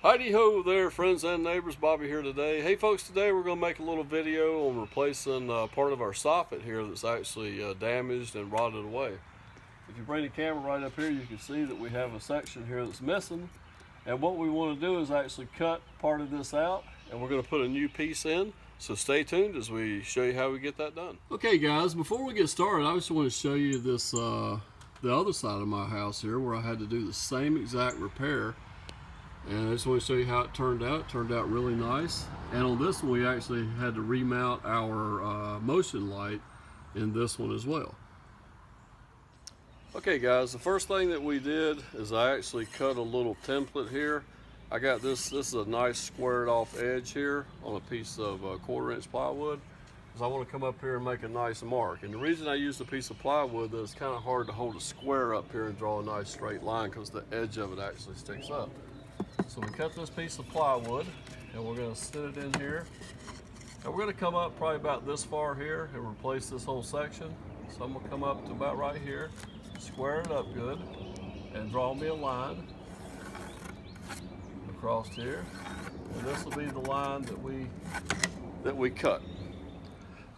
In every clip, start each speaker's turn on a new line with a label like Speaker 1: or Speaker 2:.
Speaker 1: Heidi ho there, friends and neighbors. Bobby here today. Hey folks, today we're going to make a little video on replacing part of our soffit here that's actually damaged and rotted away. If you bring the camera right up here, you can see that we have a section here that's missing, and what we want to do is actually cut part of this out, and we're going to put a new piece in. So stay tuned as we show you how we get that done. Okay guys, before we get started, I just want to show you this the other side of my house here where I had to do the same exact repair. And I just want to show you how it turned out. It turned out really nice. And on this one, we actually had to remount our motion light in this one as well. Okay guys, the first thing that we did is I actually cut a little template here. I got this is a nice squared off edge here on a piece of 1/4-inch plywood, because I want to come up here and make a nice mark. And the reason I used a piece of plywood is it's kind of hard to hold a square up here and draw a nice straight line because the edge of it actually sticks up. So we cut this piece of plywood and we're going to sit it in here, and we're going to come up probably about this far here and replace this whole section. So I'm going to come up to about right here, square it up good, and draw me a line across here, and this will be the line that we cut.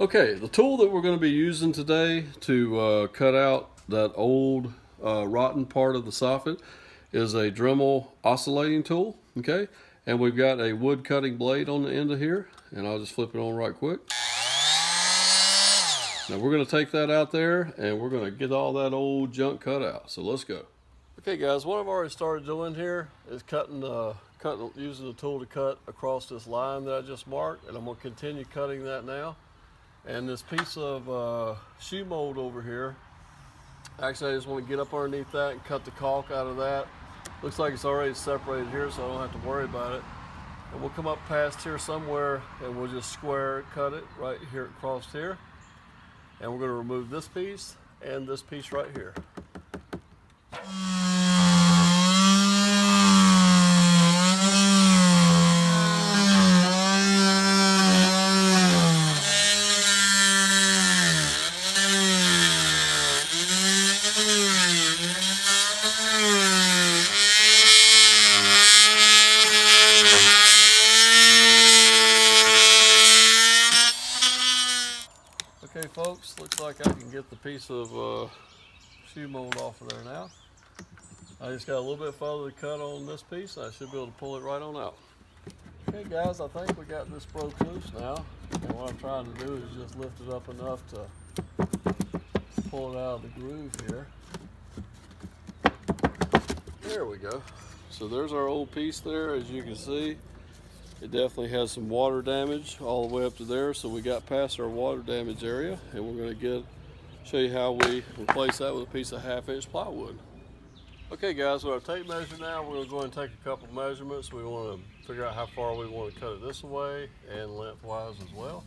Speaker 1: Okay, the tool that we're going to be using today to cut out that old rotten part of the soffit is a Dremel oscillating tool, okay? And we've got a wood cutting blade on the end of here, and I'll just flip it on right quick. Now we're gonna take that out there and we're gonna get all that old junk cut out. So let's go. Okay guys, what I've already started doing here is using the tool to cut across this line that I just marked, and I'm gonna continue cutting that now. And this piece of shoe mold over here, actually I just want to get up underneath that and cut the caulk out of that. Looks like it's already separated here, so I don't have to worry about it. And we'll come up past here somewhere and we'll just cut it right here across here. And we're going to remove this piece and this piece right here. Okay folks, looks like I can get the piece of shoe mold off of there now. I just got a little bit further to cut on this piece. I should be able to pull it right on out. Okay guys, I think we got this broke loose now. And what I'm trying to do is just lift it up enough to pull it out of the groove here. There we go. So there's our old piece there, as you can see. It definitely has some water damage all the way up to there, so we got past our water damage area, and we're going to show you how we replace that with a piece of 1/2-inch plywood. Okay guys, with our tape measure now, we're going to go ahead and take a couple measurements. We want to figure out how far we want to cut it this way and lengthwise as well.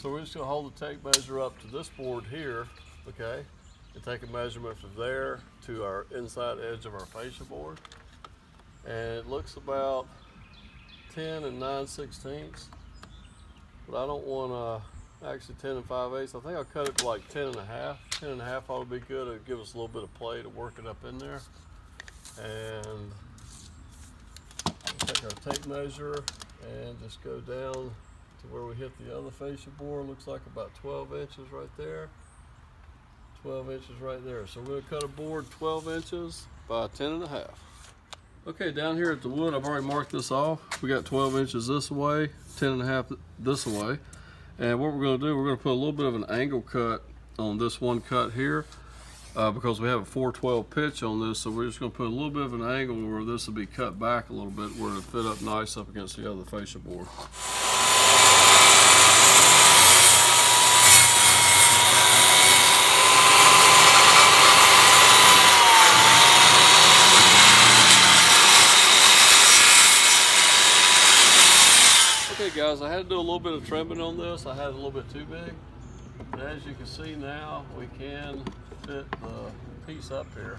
Speaker 1: So we're just going to hold the tape measure up to this board here, okay, and take a measurement from there to our inside edge of our fascia board. And it looks about 10 and 9/16, but I don't want actually 10 and 5/8. I think I'll cut it to like 10 and a half. 10 and a half ought to be good. It'll give us a little bit of play to work it up in there. And take our tape measure and just go down to where we hit the other fascia board. Looks like about 12 inches right there. 12 inches right there. So we're going to cut a board 12 inches by 10 and a half. Okay, down here at the wood, I've already marked this off. We got 12 inches this way, 10 and a half this way. And what we're going to do, we're going to put a little bit of an angle cut on this one cut here because we have a 4/12 pitch on this. So we're just going to put a little bit of an angle where this will be cut back a little bit, where it'll fit up nice up against the other fascia board. Okay guys, I had to do a little bit of trimming on this. I had it a little bit too big. But as you can see now, we can fit the piece up here.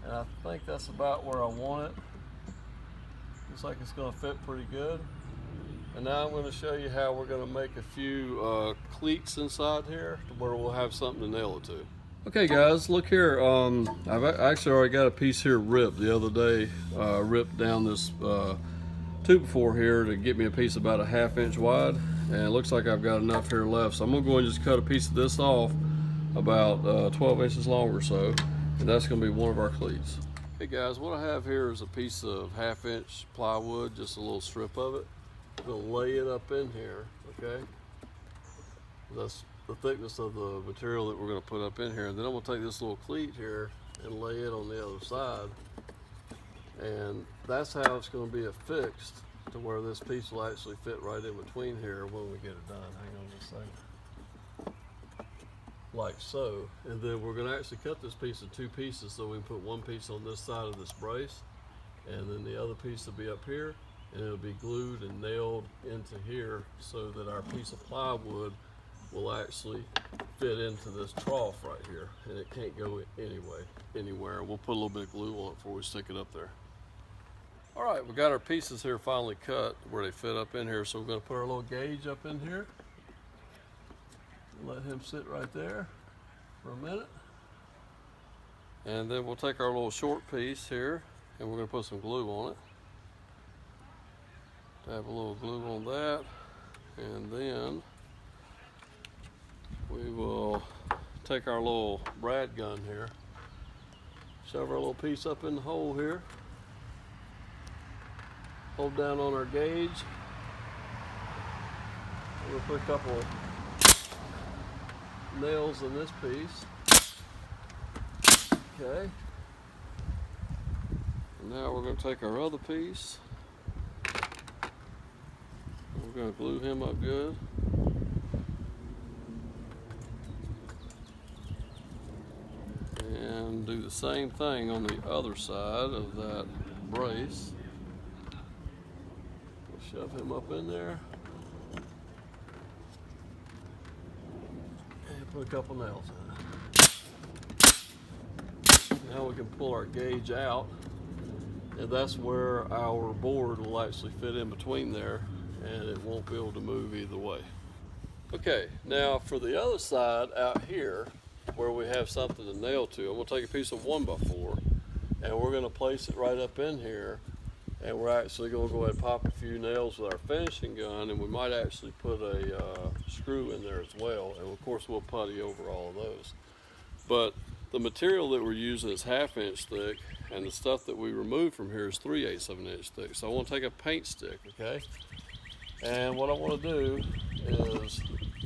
Speaker 1: And I think that's about where I want it. Looks like it's going to fit pretty good. And now I'm going to show you how we're going to make a few cleats inside here to where we'll have something to nail it to. Okay guys, look here. I've actually already got a piece here ripped the other day. Ripped down this 2x4 here to get me a piece about a 1/2 inch wide, and it looks like I've got enough here left. So I'm gonna go and just cut a piece of this off about 12 inches long or so, and that's gonna be one of our cleats. Hey guys, what I have here is a piece of 1/2 inch plywood, just a little strip of it. I'm gonna lay it up in here, okay? That's the thickness of the material that we're going to put up in here, and then I'm going to take this little cleat here and lay it on the other side, and that's how it's going to be affixed to where this piece will actually fit right in between here when we get it done. Hang on just a second. Like so. And then we're going to actually cut this piece in 2 pieces, so we can put one piece on this side of this brace, and then the other piece will be up here, and it'll be glued and nailed into here so that our piece of plywood will actually fit into this trough right here, and it can't go anywhere. We'll put a little bit of glue on it before we stick it up there. All right, we got our pieces here finally cut where they fit up in here, so we're going to put our little gauge up in here. Let him sit right there for a minute, and then we'll take our little short piece here and we're going to put some glue on it. Have a little glue on that, and then we will take our little brad gun here, shove our little piece up in the hole here, hold down on our gauge. We'll put a couple nails in this piece. Okay. And now we're going to take our other piece. We're going to glue him up good. And do the same thing on the other side of that brace. We'll shove him up in there. And put a couple nails in it. Now we can pull our gauge out, and that's where our board will actually fit in between there, and it won't be able to move either way. Okay, now for the other side out here, where we have something to nail to, I'm going to take a piece of 1x4 and we're going to place it right up in here, and we're actually going to go ahead and pop a few nails with our finishing gun, and we might actually put a screw in there as well, and of course we'll putty over all of those. But the material that we're using is 1/2 inch thick, and the stuff that we removed from here is 3/8 of an inch thick. So I want to take a paint stick, okay? And what I want to do is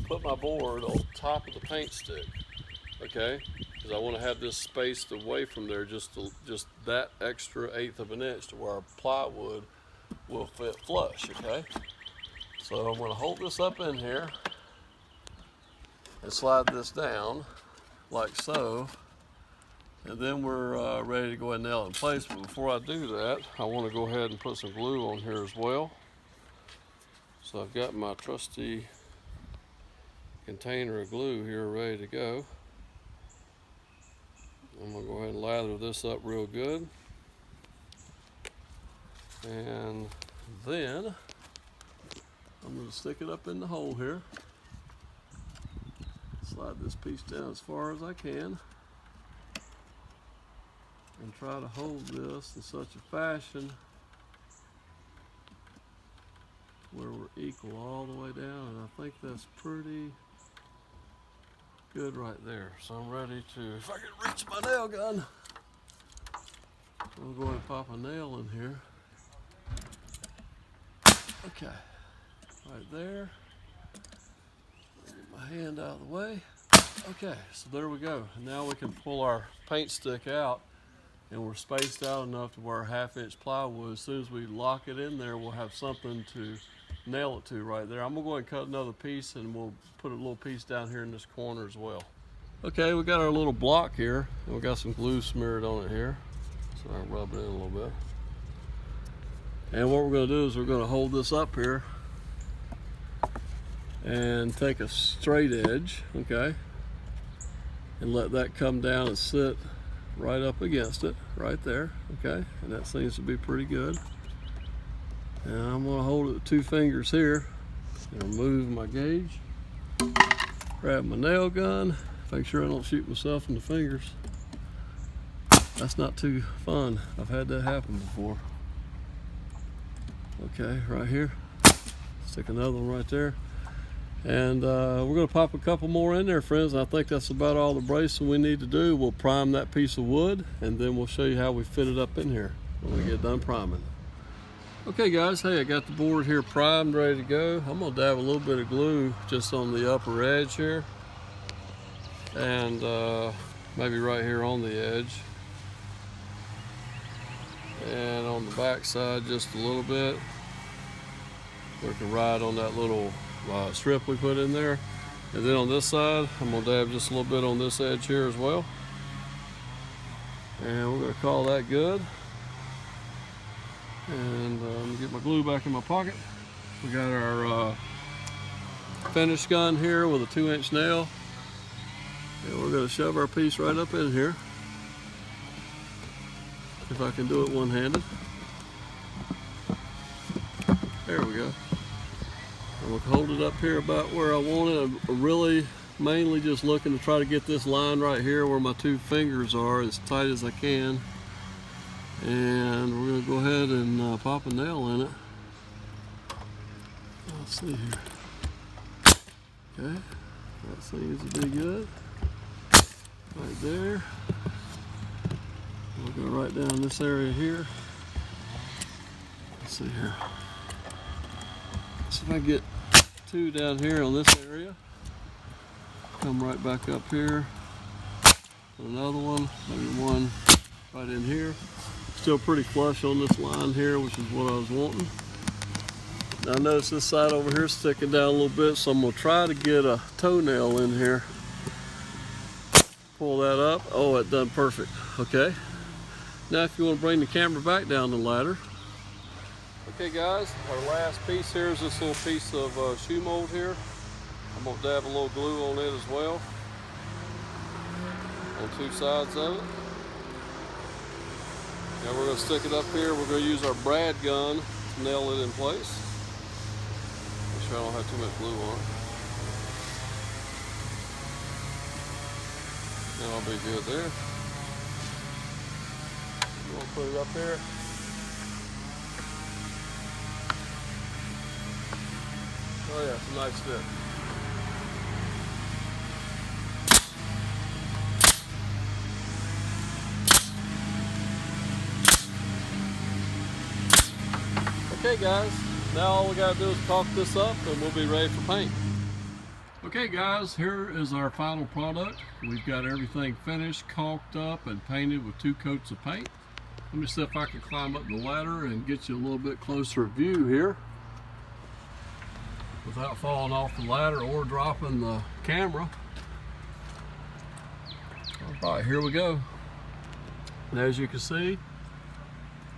Speaker 1: put my board on top of the paint stick, okay? Because I want to have this spaced away from there just that extra 1/8 of an inch to where our plywood will fit flush, okay? So I'm going to hold this up in here and slide this down like so, and then we're ready to go ahead and nail it in place. But before I do that, I want to go ahead and put some glue on here as well. So I've got my trusty container of glue here ready to go. I'm going to go ahead and lather this up real good, and then I'm going to stick it up in the hole here, slide this piece down as far as I can, and try to hold this in such a fashion where we're equal all the way down, and I think that's pretty good right there. So I'm ready to, if I can reach my nail gun, we'll go ahead and pop a nail in here. Okay, right there. Get my hand out of the way. Okay, so there we go. Now we can pull our paint stick out, and we're spaced out enough to where our 1/2 inch plywood, as soon as we lock it in there, we'll have something to nail it to right there. I'm gonna go ahead and cut another piece, and we'll put a little piece down here in this corner as well. Okay, we got our little block here, and we got some glue smeared on it here. So I rub it in a little bit. And what we're gonna do is we're gonna hold this up here and take a straight edge, okay, and let that come down and sit right up against it, right there, okay, and that seems to be pretty good. And I'm going to hold it with 2 fingers here and move my gauge, grab my nail gun. If Make sure I don't shoot myself in the fingers. That's not too fun. I've had that happen before. Okay, right here. Stick another one right there. And we're going to pop a couple more in there, friends. I think that's about all the bracing we need to do. We'll prime that piece of wood, and then we'll show you how we fit it up in here when we get done priming. Okay guys, hey, I got the board here primed, ready to go. I'm going to dab a little bit of glue just on the upper edge here. And maybe right here on the edge. And on the back side just a little bit. We can ride on that little strip we put in there. And then on this side, I'm going to dab just a little bit on this edge here as well. And we're going to call that good. And let me get my glue back in my pocket. We got our finish gun here with a 2-inch nail. And we're going to shove our piece right up in here. If I can do it one-handed. There we go. I'm going to hold it up here about where I want it. I'm really mainly just looking to try to get this line right here where my 2 fingers are as tight as I can. And we're going to go ahead and pop a nail in it. Let's see here. Okay, that seems to be good. Right there. We'll go right down this area here. Let's see here. See if I can get 2 down here on this area. Come right back up here. Put another one, maybe one right in here. Still pretty flush on this line here, which is what I was wanting. Now notice this side over here is sticking down a little bit, so I'm going to try to get a toenail in here. Pull that up. Oh, it done perfect. Okay. Now if you want to bring the camera back down the ladder. Okay guys, our last piece here is this little piece of shoe mold here. I'm going to dab a little glue on it as well. On 2 sides of it. Now we're going to stick it up here. We're going to use our brad gun to nail it in place. Make sure I don't have too much glue on it. Then I'll be good there. We'll put it up here. Oh yeah, it's a nice fit. Okay guys, now all we got to do is caulk this up and we'll be ready for paint. Okay guys, here is our final product. We've got everything finished, caulked up, and painted with 2 coats of paint. Let me see if I can climb up the ladder and get you a little bit closer view here without falling off the ladder or dropping the camera. All right, here we go. And as you can see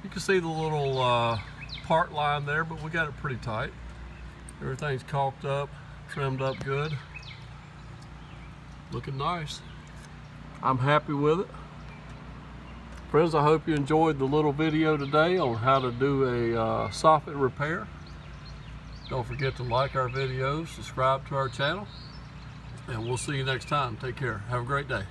Speaker 1: the little part line there, but we got it pretty tight. Everything's caulked up, trimmed up good. Looking nice. I'm happy with it. Friends, I hope you enjoyed the little video today on how to do a soffit repair. Don't forget to like our videos, subscribe to our channel, and we'll see you next time. Take care. Have a great day.